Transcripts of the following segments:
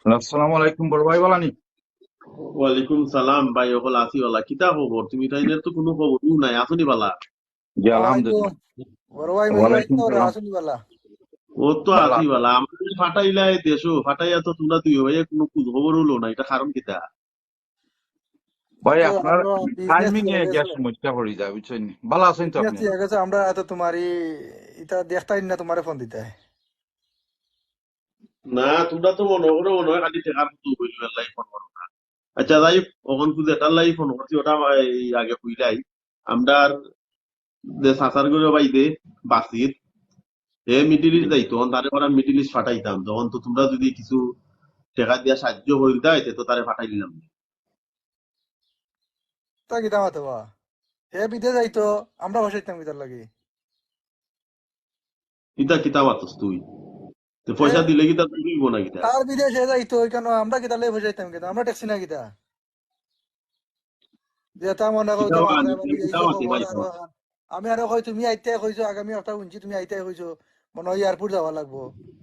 আসসালামু আলাইকুম বড় ভাই বলানি। ওয়ালাইকুম সালাম ভাই, ওগুলো আছি ওলা কিতা খবর? তুমি তাইনের তো কোনো খবরও নাই, আসনি বালা? জি সালামালাইকুম। আলহামদুলিল্লাহ। বড় ভাই মেজু ভাই ওয়ালাইকুম তো সালাম। আসুনি বালা। ও তো বালা আছি আছি। বালা, আমাদের ফাটাইলাই দেশো ফাটাইয়া তো তোমরা দুই ভাই কোনো খোঁজ খবর হলো না, এটা কারণ কিতা? ভাই তো আপনার আমরা বিজনেস টাইমিং এ হয়ে গিয়া গেছে, সমস্যা পড়ে যায় বুঝছেন নি? ভালো আছেন তো বিজনেস আপনি? হয়ে গেছে। আমরা এত তোমারই এটা দেখতাই না, তোমারে ফোন দিতে। না, তোমরা তো মনে হয় খালি টেকার মতো বইল লাই ফোন করো না। আচ্ছা যাই হোক, অখন খুঁজে এটার লাই ফোন করছি, ওটা এই আগে কইলাই। আমরা যে সাসার করে বাইদে বাসির হে মিডিল ইস্ট যাইতো, তারে ওরা মিডিল ইস্ট ফাটাইতাম, তখন তো তোমরা যদি কিছু টেকা দিয়া সাহায্য হইতাই তো তারে ফাটাই দিলাম। তা কিতা মাতো বা, হে বিদেশ যাইতো, আমরা বসাইতাম কিতার লাগি। কিতা কিতা মাতস তুই? তো হে পয়সা দিলে কি তার দিব না কিতা? তার বিদেশ হে যাইতো, কেন আমরা কিতার লাগি বসাইতাম কিতা? আমরা ট্যাক্সি না কিতা যেটা মনে করো কিতা যে বানি মাত্রা বাড়ি কিতা এইসব মাতি খবর। ভাই আর আমি আরো কই তুমি আইতে কইছো, আগামী সপ্তাহ শুনছি তুমি আইতে কইছো, মনে হয় এয়ারপোর্ট যাওয়া লাগবো।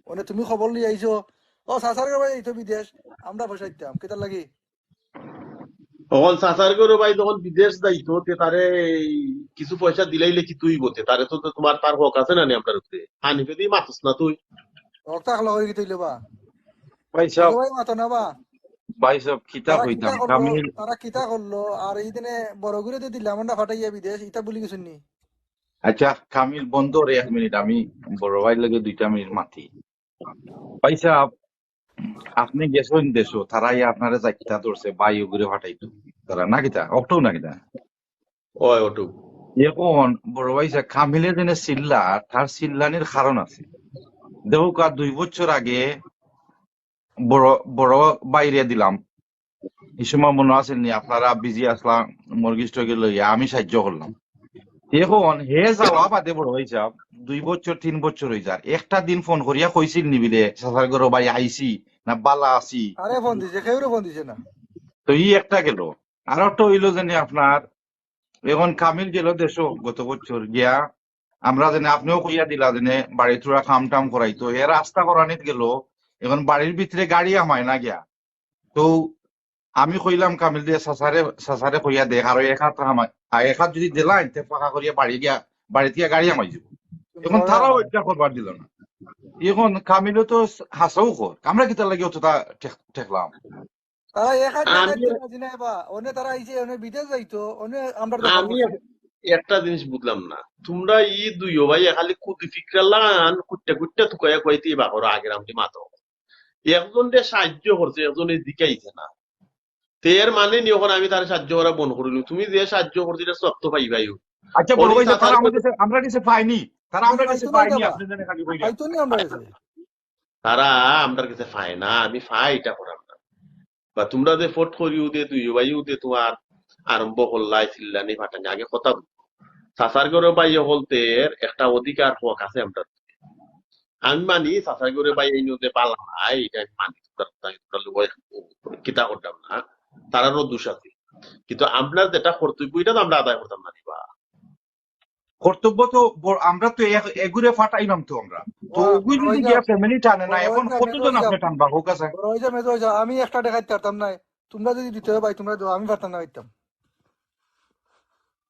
মানে তুমি খবর লিয়ে আইছো, ও সাসার ভাই যাইতো বিদেশ, আমরা বসাইতাম কিতার লাগি। তখন চাচার করে ভাই যখন বিদেশ যাইতো তে তারে এই কিছু পয়সা দিলাইলে কি তুই বলতে তারে তো তো তোমার তার হক আছে না নি আপনার উপরে? হানিফে দিয়ে মাতস না তুই? রক্তা খালা হয়ে গেছিল বা, ভাই মেজো সাহেব, ভাই মাতো না বা। ভাই সাহেব কিতাব তারা কিতা হইতাম করলো, কামিল। তারা কিতা করলো, আর এই দিনে বড় করে দিয়ে দিলাম আমরা ফাটাইয়া বিদেশ, ইটা বলি কিছু নি। আচ্ছা কামিল বন্ধ রে 1 মিনিট, আমি বড় ভাই লাগে 2টা মিনিট মাতি। ভাই সাহেব, আপনি গেছেন দেশো তারাই আপনারা যাইতা ধরছে বায়ু ঘুরে ফাটাইতো তারা না কিতা অক্টো না কিতা। ওই ওটু এখন বড় ভাই সাহেব কামিলের দিনে চিল্লা, তার চিল্লানির কারণ আছে। দেখো 2 বছর আগে বড় বড় বাইরে দিলাম, এই সময় মনে আসেননি আপনারা বিজি আসলাম, মর্গিস্টকে লইয়া আমি সাহায্য করলাম। এখন হে যাওয়া বাদে বড় হয়েছে 2 বছর 3 বছর হয়ে যায়, একটা দিন ফোন করিয়া কইছিল নিবিলে সাসার ঘর ভাই আইসি না বালা আছি। আরে ফোন দিছে, কেউরে ফোন দিছে না। তো ই একটা গেল। আর একটা হইলো জানি আপনার, এখন কামিল গেল দেশ গত বছর গিয়া, আমরা জানি আপনিও কইয়া দিলা জানে বাড়ি তোরা খাম টাম করাইতো এ রাস্তা করানিত গেল। এখন বাড়ির ভিতরে গাড়ি আমায় না গিয়া। তো আমি কইলাম কামিল দিয়ে সাসারে সাসারে কইয়া দেখ আর এক হাত আমায়, আর এক হাত যদি দিলাইন তে ফাঁকা করিয়া বাড়ি গিয়া বাড়িতে গিয়া গাড়ি আমাই যাব। তুমি এখন কবে তারাও আমায় এটা করবার দিল না। এখন কামিলও তো হাসাও কর, আমরা কি তার লাগে অতটা ঠেকলাম? তারা এক হাজার টাকা আমি দিয়ে রাজি নাই বা, অনে তারা আইছে, অনে বিদেশ যাইতো, অনে আমরা দখল আমি করছে। একটা জিনিস বুঝলাম না, তোমরা ই দুই ভাই খালি কুদি ফিক্রালান কুট্টা কুট্টা তুকাইয়া কইতে বাহর আগের আমটি মাতো। একজন যে সাহায্য করছে একজন দিকাইছে না, তে এর মানে নি এখন আমি তার সাহায্য করা বন্ধ করিল? তুমি যে সাহায্য করছি এটা সব তো পাই ভাই। আচ্ছা বড় অনি ভাই সাহেব, চাচার তারা আমার কাছে আমরা কাছে পাইনি, তারা আমরা আমরা কাছে পাইতো না পাইনি, দেবা, আপনি জানেন খালি কইলেন। পাইতো নি আমরা কাছে। তারা আমার কাছে পায় না, আমি পাই এটা করার না। বা তোমরা যে ফোট করিও দে তুই ভাইও দে তোমার আরম্ভ করলাই চিল্লানি ফাটানি, আগে কথা চাচার করে পাই হলতে একটা অধিকার হক আছে আমরা। আমি মানি চাচার করে পাই এই নিয়ে পালা নাই, এটা আমি মানি। তোমরা লোক কিতা করতাম না, তারারও দোষ আছে, কিন্তু আপনার যেটা কর্তব্য এটা তো আমরা আদায় করতাম না দিবা। কর্তব্য তো আমরা তো এগুরে ফাটাইলাম তো আমরা। তো ওগুই বড় যদি হয়ে যাও, গিয়া ফ্যামিলি টানে না, বড় এখন হয়ে যাও, মেজো কতজন হয়ে যাও, আপনি টানবা হোক আছে? বড় হয়ে যাও, মেজো হয়ে যাও। আমি একটা দেখাইতে পারতাম না, তোমরা যদি দিতে হয় ভাই তোমরা দাও, আমি পারতাম না পাইতাম।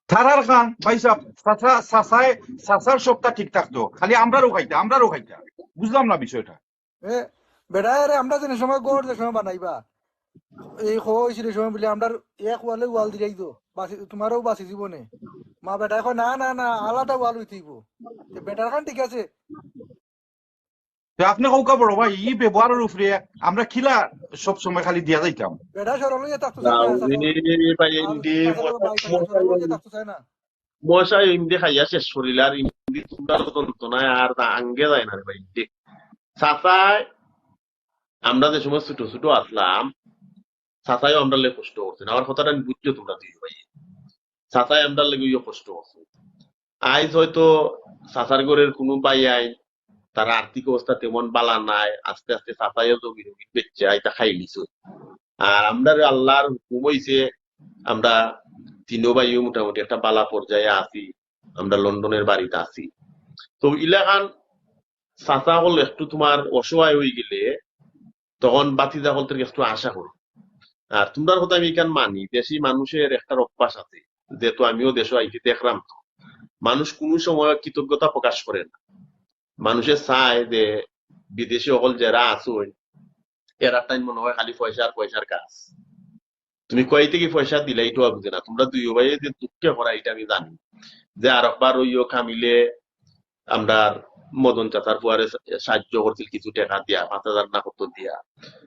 থারার খান ভাই সাহেব, সাসার সবটা ঠিক থাকতো, খালি আমরারও খাইতা বুঝলাম না বিষয়টা। এ বেড়া রে, আমরা যে সময় গড় যে সময় বানাইবা, এই হয়েছিল সময় বলে আমরা এক ওয়ালে ওয়াল দিলাই তো, বাসি তোমারও বাসি জীবনে। মা বেটা এখন না না না, আলাদা ওয়াল হইতেইব। বেটার খান ঠিক আছে। তো আপনি কৌকা বড় ভাই ই ব্যবহারের উপরে আমরা খিলা সব সময় খালি দিয়া যাইতাম। বেটা সরল হয়ে থাকতো চায় না, রাউরে ভাই আর ইন্দি চাচার ভাই থাকলে সরল হয়ে থাকতো চায় না। মশাই ইন্দি খাইয়া শেষ করিল আর ইন্দি তোমরা যন্ত্রণায় আর তা আঙ্গে যায় না রে ভাই ইন্দি। চাচাই আমরা যে সময় ছোট ছোট আসলাম, চাচাইও আমরা লেগে কষ্ট করছেন, আমার কথাটা আমি বুঝছো তোমরা দুই ভাই। চাচাই আমরা লেগে ইয়ে কষ্ট করছে। আইজ হয়তো চাচার ঘরের কোনো ভাই আই, তার আর্থিক অবস্থা তেমন বালা নাই, আস্তে আস্তে চাচাইও জমি জমি বেচছে আইতা খাই লিছো। আর আমরা আল্লাহর হুকুম হইছে, আমরা তিনো ভাইও মোটামুটি একটা বালা পর্যায়ে আছি, আমরা লন্ডনের বাড়িতে আছি। তো ইলাকান চাচা হল একটু তোমার অসহায় হয়ে গেলে তখন বাতিজা হল থেকে একটু আশা করো। আর তোমরার কথা আমি এখান মানি, দেশি মানুষের একটা অভ্যাস আছে, যেহেতু আমিও দেশে আইতে দেখলাম তো, মানুষ কোনো সময় কৃতজ্ঞতা প্রকাশ করে না। মানুষের চায় যে বিদেশি সকল যারা আসুন এরা টাইম মনে হয় খালি পয়সা আর পয়সার কাজ। তুমি কয় থেকে পয়সা দিলে এইটাও বুঝে না। তোমরা দুই ভাই যে দুঃখে করা এটা আমি জানি, যে আর একবার ওইও খামিলে আমরা মদন চাচার ফুয়ারে সাহায্য করছিল কিছু টাকা দিয়া, 5,000 না কত দিয়া।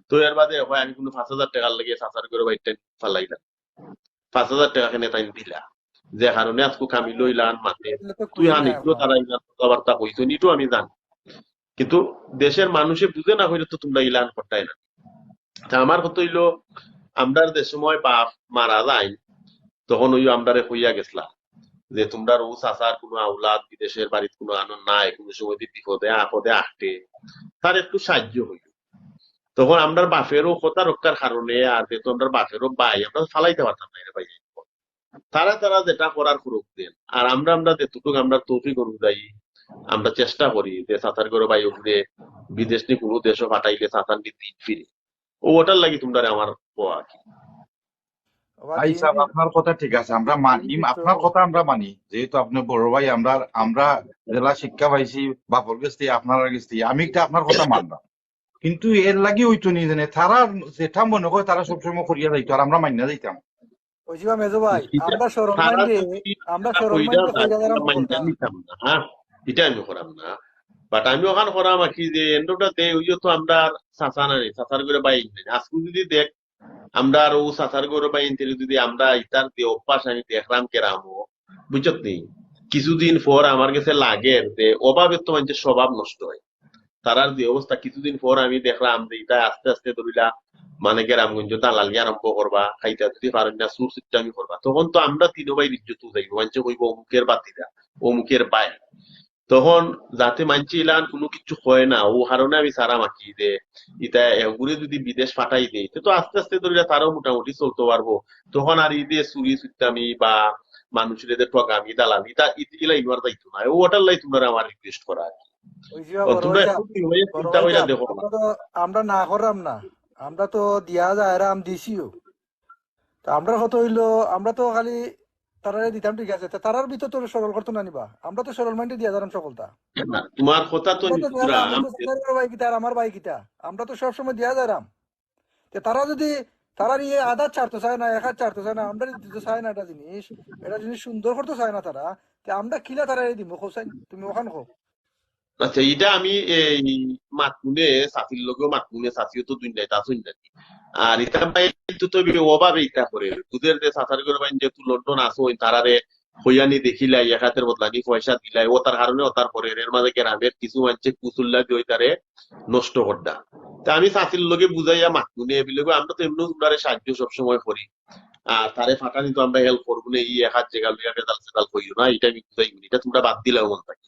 তো এর বাদে হয় আমি কোনো 5,000 টাকার লেগে চাচার করে বাইরটা ফালাইলাম, 5,000 টাকা কেনে তাই দিলা, যে কারণে আজকে খামি লইলাম মানে এগুলো তো তুই খুশি নাই আনিস আমরা। তারা ইলান কথাবার্তা কইছো নিটো আমি জানি। কিন্তু দেশের মানুষে বুঝে না হইলে তো তোমরা ইলান করতাই না। তা আমার কথা হইলো, আমরার যে সময় বাপ মারা যায় তখন ওই আমরারে হইয়া গেছলা যে তোমরা ও চাচার কোনো আউলাদ বিদেশের বাড়িতে কোনো আনন্দ নাই, কোনো সময় যদি বিপদে আপদে আটে তার একটু সাহায্য হইল। তখন আমরা বাপেরও কথা রক্ষার কারণে আর যেহেতু আমরা বাপেরও ভাই আমরা ফালাইতে পারতাম না ভাই, তারা তারা যেটা করার সুযোগ দেন। আর আমরা যেটুকু আমরা তৌফিক অনুযায়ী আমরা চেষ্টা করি যে চাচার করে ভাই উপরে বিদেশ নিয়ে কোনো দেশও ফাটাইলে চাচার দিন ফিরে ও ওটার লাগি তোমরা আমার কোয়া কি। আবার ভাই দিন সাহেব, দিন আপনার কথা ঠিক আছে, আমরা দিন মানি, দিন তো আপনার কথা আমরা মানি, যেহেতু আপনি বড় ভাই, আমরা আমরা জেলা শিক্ষা পাইছি বাপর কাছ থেকে, আপনার কাছ থেকে, আমি একটা আপনার কথা মানলাম। কিন্তু এর লাগি হইতো নি জানে তারা যেটা মনে করে তারা সবসময় করিয়া যাইতো আর আমরা মাইনা যাইতাম। ওইজিবা মেজো ভাই, এটা আমরা সরল তারা মাইন্ডে, যদি আমরা এটা সরল কইরা মাইন্ডে যায় কইরা আমরা দিলাম মাইন্ডা সকলটা। নিতাম না, হ্যাঁ এটা আমি করাম না। বাট আমি ওখানে করাম আর কি যে এন্ডটা দে ওইও তো আমরা চাচা নাই, চাচার করে বাইন নাই আজকে যদি দেখ আমরা আর ও চাচার করে বাইন থেকে যদি আমরা ইতার দিয়ে অভ্যাস আমি দেখলাম কেরামো বুঝত নি, কিছুদিন পর আমার কাছে লাগে যে অভাবের তো মানুষের স্বভাব নষ্ট হয়। তারার যে অবস্থা কিছুদিন পর আমি দেখলাম যে এটা আস্তে আস্তে ধরিলা মানে গ্রামগঞ্জ দালালি আরম্ভ করবা, খাইতা যদি পারেন না সুর সিস্টেমই করবা, তখন তো আমরা তিন ভাই ইজ্জত যাইব, মানুষ কইব অমুকের বাতিদা অমুকের বাই। তখন যাতে মানছি ইলান কোনো কিছু হয় না ও কারণে আমি সারা মাখি যে এটা এগুলো যদি বিদেশ পাঠাই দেয় তো আস্তে আস্তে ধরে তারাও মোটামুটি চলতে পারবো। তখন আর ঈদে চুরি চুত্তামি বা মানুষের এদের ঠকামি দালালি তা ইলা ইবার দায়িত্ব নাই, ও ওটার লাই তোমরা আমার রিকোয়েস্ট করা আর কি। ওইজিবা ও বড় তোমরা ভাই একটু সাহেব, বড় চিন্তা ভাই করে সাহেব, দেখো না। আমরা তো আমরা না করলাম না, আমরা তো দিয়া যায় আম দিছিও। তো আমরা কত হইলো, আমরা তো খালি তারারে দিতাম ঠিক আছে, তা তারার ভিতর তো সরল করতো না নিবা, আমরা তো সরল মাইন্ডে দিয়া দিলাম সকলটা। না, তোমার কথা তো আমরা তো নিতুরা আমরা তো সাধারণ ভাই কিতা আর আমার ভাই কিতা, আমরা তো সবসময় দিয়া যাইলাম। তে তারা যদি তারা নিয়ে আধা ছাড়তে চায় না, এক হাত ছাড়তে চায় না, আমরা দিতে চায় না একটা জিনিস, এটা জিনিস সুন্দর করতে চায় না তারা, তে আমরা কিলা তারা দিব খোসাইন তুমি ওখান খো। আচ্ছা এটা আমি এই মাতমুনে সাথীর লগেও মাতমুনে সাথীও তো দুই নাই তা শুন নাকি। আর ইতা ভাই তো তো অভাবে ইতা করে বুঝের যে সাঁতার করে বাইন যেহেতু লন্ডন আসো তারারে হইয়ানি দেখিলাই এক হাতের বদলানি পয়সা দিলাই ও তার কারণে ও তার পরে এর মাঝে গ্রামের কিছু মানুষে কুচুল্লা দিয়ে তারে নষ্ট করডা। তা আমি সাথীর লগে বুঝাইয়া মাতমুনে এবিলগে আমরা তো এমনি তোমরা সাহায্য সবসময় করি। আর তারে ফাটানি তো আমরা হেল্প করবো না, ই এক হাত জায়গা লইয়া বেদাল সেদাল কইও না, এটা আমি বুঝাই এটা তোমরা বাদ দিলেও মন থাকে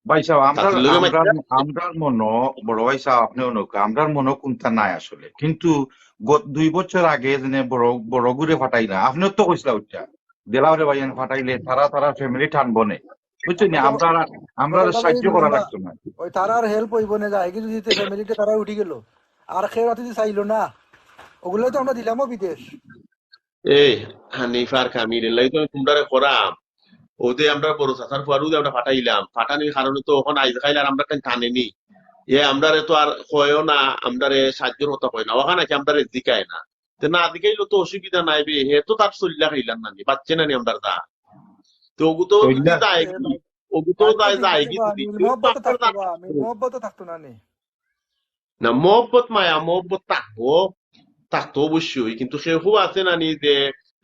ভাই সাহেব, আমরা সাথীর লগে আমরা মাইকা। আমরার মনো, বড় ভাই সাহেব আপনিও নৌকা, আমরার মনো কোনটা নাই আসলে। কিন্তু 2 বছর আগে যেন বড় বড় ঘুরে ফাটাই না, আপনিও তো কইসলা ওইটা দেলাওরে ভাই ফাটাইলে তারা তারা ফ্যামিলি টানবো না, বুঝছেন নি? আমরা তো আমরা আমরা আমরা কথা সাহায্য করা বললাম না, লাগতো না। ওই তারার হেল্প হইব না যায় কিন্তু দিতে ফ্যামিলিতে তারা উঠি গেল, আর খেয়ে রাতে চাইলো না, ওগুলোই তো আমরা দিলামও বিদেশ। এই হানিফার কামিল এলাই তো তোমরা করাম ওতে আমরা বড় চাচার ফুয়ারু আমরা ফাটাইলাম, ফাটানির কারণে তো ওখানে আইজ খাইলে আর আমরা কেন টানেনি এ আমরারে তো আর কয়ও না, আমরারে সাহায্যের কথা কয় না ওখানে নাকি আমরারে জিকায় না। তো না দিকাইলো তো অসুবিধা নাই বে, হে তো তার চল্লা খাইলাম নানি বাচ্চে নানি আমরা দা। তো ওগু তো যদি চইলা যায় কি ওগু তো আচ্ছা যায় ঠিক যায় আছে কি বা যদি মিল কেউ তো মহব্বত আপনার থাকতো বা মিল মহব্বত থাকতো না নে। না মহব্বত মায়া মহব্বত থাকবো, থাকতো অবশ্যই, কিন্তু সেও আছে নানি যে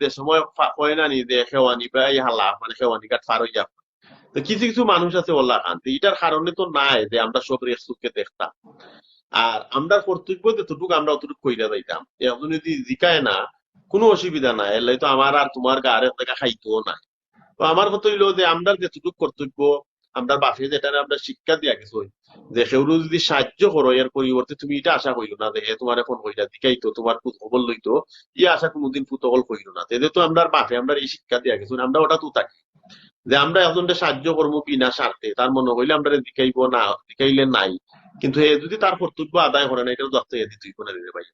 যে সময় কয় নানি যে খেওয়ানি বা এই হালা মানে খেওয়ানি কাঠ পার হইয়া। তো কিছু কিছু মানুষ আছে ওল্লা খান এটার কারণে তো নাই যে আমরা সব রেসুকে দেখতাম। আর আমরা কর্তব্য যতটুকু আমরা অতটুকু কইরা যাইতাম, এখন যদি জিকায় না কোনো অসুবিধা নাই, এলাই তো আমার আর তোমার গাড়ে দেখা খাইতো না। তো আমার কথা হইলো যে আমরা যেটুকু কর্তব্য আমরা বাপে যেটা আমরা শিক্ষা দিয়া গেছি যে সেও যদি সাহায্য করো এর পরিবর্তে তুমি এটা আশা করিও না যে তোমার এখন হইলা দিকাইতো তোমার পুত খবর লইতো, ই আশা কোনোদিন পুতকল করিও না। এদের তো আমরা বাপে আমরা এই শিক্ষা দিয়া গেছি, আমরা ওটা তো থাকি যে আমরা একজনকে সাহায্য করবো বিনা স্বার্থে, তার মনে হইলে আমরা দিকাইবো না দিকাইলে নাই, কিন্তু এ যদি তার কর্তব্য আদায় করে না, এটাও দত্ত এদি তুই করে দিতে ভাই।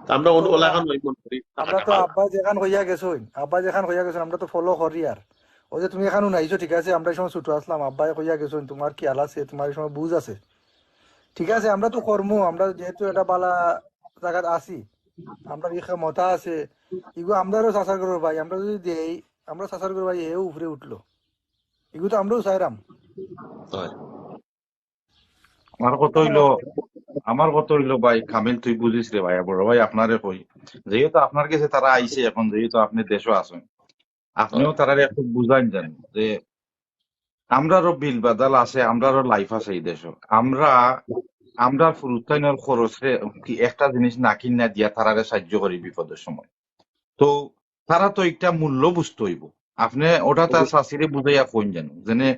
তা আমরা তো ওলাখান ওই মন করি আমরা টাকাটা তো পালা। আব্বা যেখান হইয়া গেছইন, আব্বা যেখান হইয়া গেছেন আমরা তো ফলো করি। আর ওই যে তুমি এখানে নাইছো, ঠিক আছে, আমরা এই সময় ছোট আসলাম, আব্বাই হইয়া গেছেন, তোমার খেয়াল আছে, তোমার এই সময় বুঝ আছে, ঠিক আছে, আমরা তো কর্ম, আমরা যেহেতু এটা বালা জায়গাত আছি, আমরা এই ক্ষমতা আছে, এগুলো আমরাও চাচার করবো ভাই, আমরা যদি দেই, আমরা চাচার করবো ভাই, এও উপরে উঠলো, এগুলো তো আমরাও চাইরাম। হয়। আমার কথা হইলো আমার কথা হইলো ভাই, কামিল তুই বুঝিস রে ভাই, বড় ভাই আপনারে কই, যেহেতু আপনার কাছে তারা আইছে এখন, যেহেতু আপনি দেশও আছেন, আপনিও হয়। তারা একটু বুঝাইন জানেন যে আমরারও বিল বাদাল আছে, আমরারও লাইফ আছে এই দেশ। আমরা আমরা ফুরুতাইনের খরচে কি একটা জিনিস না কিনা দিয়া তারারে সাহায্য করি বিপদের সময়। তো তারা তো একটা মূল্য বুঝতে হইব। আপনি ওটা তার শাশিরে বুঝাইয়া কইন জানো যেনে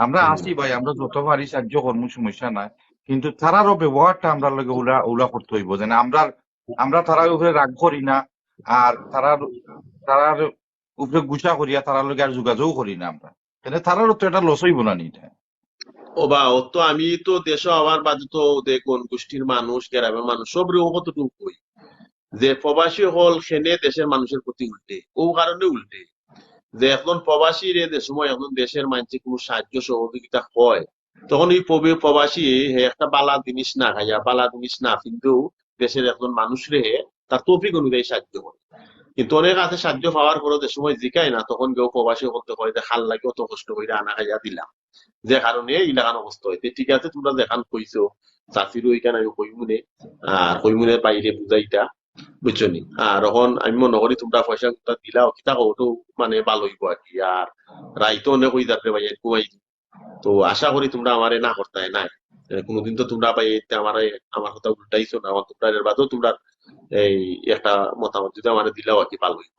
আমরা আসি ভাই, আমরা যত পারি সাহায্য কর্ম সমস্যা নাই, কিন্তু তারারও ব্যবহারটা আমরা লগে উলা উলা করতে হইব, যেন আমরা তারার উপরে রাগ করি না, আর তারার উপরে গুছা করিয়া তারার লগে আর যোগাযোগ করি না আমরা, তাহলে তারারও তো এটা লস হইব না নি এটা। ও বা ও তো আমি তো দেশ আমার বাজে তো কোন গোষ্ঠীর মানুষ, গ্রামের মানুষ সব রে ও কতটুকু কই যে প্রবাসী হল সেনে দেশের মানুষের প্রতি উল্টে, ও কারণে উল্টে যে এখন প্রবাসী রে যে সময় এখন দেশের মানুষের কোনো সাহায্য সহযোগিতা হয়, তখন এই প্রবাসী হে একটা বালা জিনিস না খাইয়া, বালা জিনিস না কিন্তু দেশের একজন মানুষ রে তার তৌফিক অনুযায়ী সাহায্য করে। কিন্তু অনেক আছে সাহায্য পাওয়ার পরও যে সময় জিকায় না, তখন কেউ প্রবাসী করতে হয় যে খাল লাগে অত কষ্ট করে আনা খাইয়া দিলাম, যে কারণে এই লাগানো অবস্থা হইতে। ঠিক আছে, তোমরা যেখান কইছো চাষিরও ওইখানে আমি কইমুনে, আর কইমুনের বাইরে বুঝাইটা, বুঝছো নি। আর এখন আমি মনে করি তোমরা পয়সা দিলা কিতা কতো মানে ভালো হইব আর কি। আর রাইতো অনেক হয়ে যাবে ভাই ঘুমাই। তো আশা করি তোমরা আমারে না করতে নাই, কোনোদিন তো তোমরা ভাই আমারে আমার কথা উল্টাইছো না, আমার তোমরা এর বাদেও তোমরা এই একটা মতামত যদি আমারে দিলাও আর কি ভালো হইব।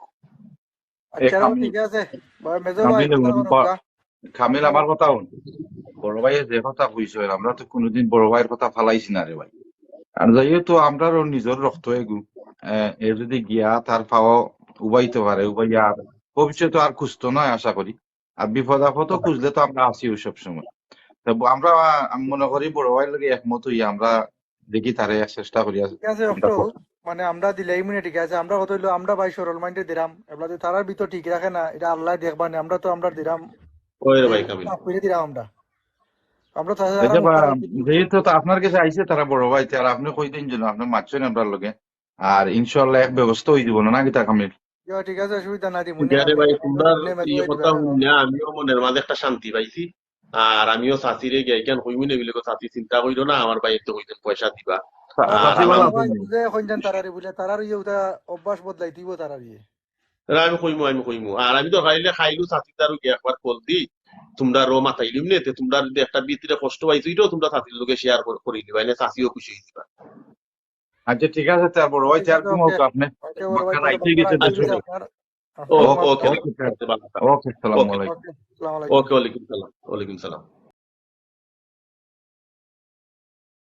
এ আচ্ছা কামিল, ঠিক আছে, মেজর ভাই কামিল কথা করো গা, কামিল কথা আমার কথা হন, বড় ভাইয়ের যে কথা কইছো, আমরা তো কোনোদিন বড় ভাইয়ের কথা ফালাইছি না রে ভাই। আর যেহেতু আমরারও নিজের রক্ত এগু, এ যদি গিয়া তার পাওয়া উবাইতে পারে, উবাইয়া আর ভবিষ্যতে আর খুঁজতো নয় আশা করি। আর বিপদ আপদও খুঁজলে তো আমরা আছি ওই সব সময়। তো আমরা, আমি মনে করি বড় ভাইয়ের লগে একমত হইয়া আমরা দেখি তারে চেষ্টা করি ঠিক আছে কোনটা একটু, মানে আমরা দিলাই মানে ঠিক আছে, আমরা কত হইলো আমরা ভাই সরল মাইন্ডে দিলাম, এবার যদি তারার ভিতর ঠিক রাখে না, এটা আল্লাহ দেখবা না, আমরা তো আমরা দিলাম, ওই রে এই ভাই কামিল। মাফ করে দিলাম আমরা, আমরা এই তাছাড়া যে মুক্ত রাখি দিব। যেহেতু তো আপনার কাছে আইছে তারা বড় ভাই, আর আপনি কই দিন যেন আপনি মারছেন আপনার লগে, আর ইনশাল্লাহ এক ব্যবস্থা হয়ে দিব না কিতা কামিল। ঠিক আছে, অসুবিধা নাই, ঠিক মনে আছে ভাই, তোমরা মনে মেজো এই ভাই কথা দিবেন না। শুনে আমিও মনের মাঝে একটা শান্তি পাইছি। আর আমিও চাচিরে গাইকান হইমুনে বলে চাচি চিন্তা কইরো না, আমার ভাই তো কইতেন পয়সা দিবা। আর চাচি চাষিওয়ালা আমার ভাই আছেন। বুঝে কইছেন তারারে বুঝলে, তারার ইয়ে ওটা অভ্যাস বদলাই দিব তারার ইয়ে। আমি কইমু। আর আমি তো খাইলে খাইলু চাচি তারও গিয়ে একবার কল দি, তোমরা রো মাথাইলিম নে, তোমরা যদি একটা ভিতরে কষ্ট পাইছো এটাও তোমরা চাচির লোকে শেয়ার করে দিবা, এনে চাচিও খুশি হয়ে দিবা। আচ্ছা ঠিক আছে, তার বড় ভাই ঠিক চার আছে, কি ওকে মতো আপনি ওকে বড় ভাই, বাক্কা তাহলে রাইতে বাচ্চা গেছে রাইতে দেশ। গেছে আপনার, আসসালামু ওকে আলাইকুম। ওকে ওকে ভালো থাকো। ওকে, আসসালামু ওকে আলাইকুম। ওকে, আসসালামু আলাইকুম। ওকে, ওয়ালাইকুম সালাম, ওয়ালাইকুম সালাম।